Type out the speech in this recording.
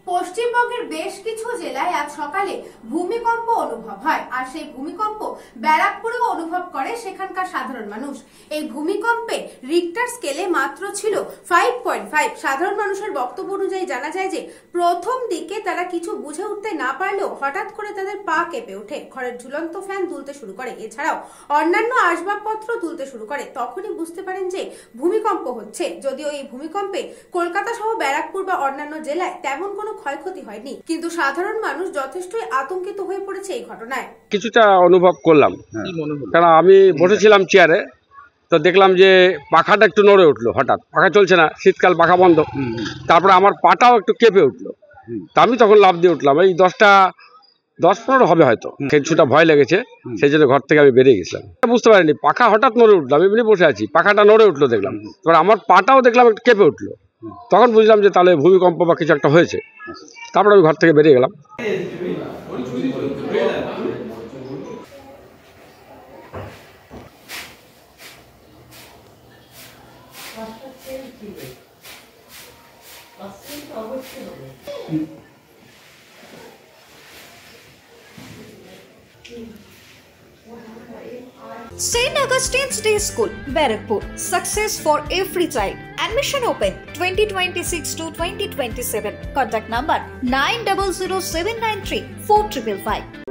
পশ্চিমবঙ্গের বেশ কিছু জেলায় আজ সকালে ভূমিকম্প অনুভব হয় আর সেই ভূমিকম্প ব্যারাকপুরেও অনুভব করে সেখানকার সাধারণ মানুষ। এই ভূমিকম্পে রিক্টার স্কেলে মাত্র ছিল 5.5। সাধারণ মানুষের বক্তব্য অনুযায়ী জানা যায় যে প্রথম দিকে তারা কিছু বুঝে উঠতে না পারলেও হঠাৎ করে তাদের পা কেঁপে ওঠে, ঘরের ঝুলন্ত ফ্যান দুলতে শুরু করে, এছাড়াও অন্যান্য আসবাবপত্র দুলতে শুরু করে। তখনই বুঝতে পারেন যে ভূমিকম্প হচ্ছে। যদিও এই ভূমিকম্পে কলকাতা সহ ব্যারাকপুর বা অন্যান্য জেলায় তেমন কোনো ক্ষয়ক্ষতি হয়নি, কিন্তু সাধারণ মানুষ যথেষ্টই আতঙ্কিত হয়ে পড়েছে এই ঘটনায়। কিছুটা অনুভব করলাম, কারণ আমি বসেছিলাম চেয়ারে, তো দেখলাম যে পাখাটা একটু নড়ে উঠলো। হঠাৎ পাখা চলছে না, শীতকাল, পাখা বন্ধ। তারপরে আমার পাটাও একটু কেঁপে উঠলো। তা আমি তখন লাফ দিয়ে উঠলাম। এই 10-15 হবে হয়তো। কিছুটা ভয় লেগেছে, সেই জন্য ঘর থেকে আমি বেরিয়ে গেছিলাম। বুঝতে পারিনি পাখা হঠাৎ নড়ে উঠলো। আমি এমনি বসে আছি, পাখাটা নড়ে উঠলো দেখলাম। এবার আমার পাটাও দেখলাম একটু কেঁপে উঠলো। তখন বুঝলাম যে তাহলে ভূমিকম্প বা কিছু একটা হয়েছে। তারপরে আমি ঘর থেকে বেরিয়ে গেলাম। St. Augustine's Day School, Barakpur. Success for every child. Admission open 2026 to 2027. Contact number 900793 4555.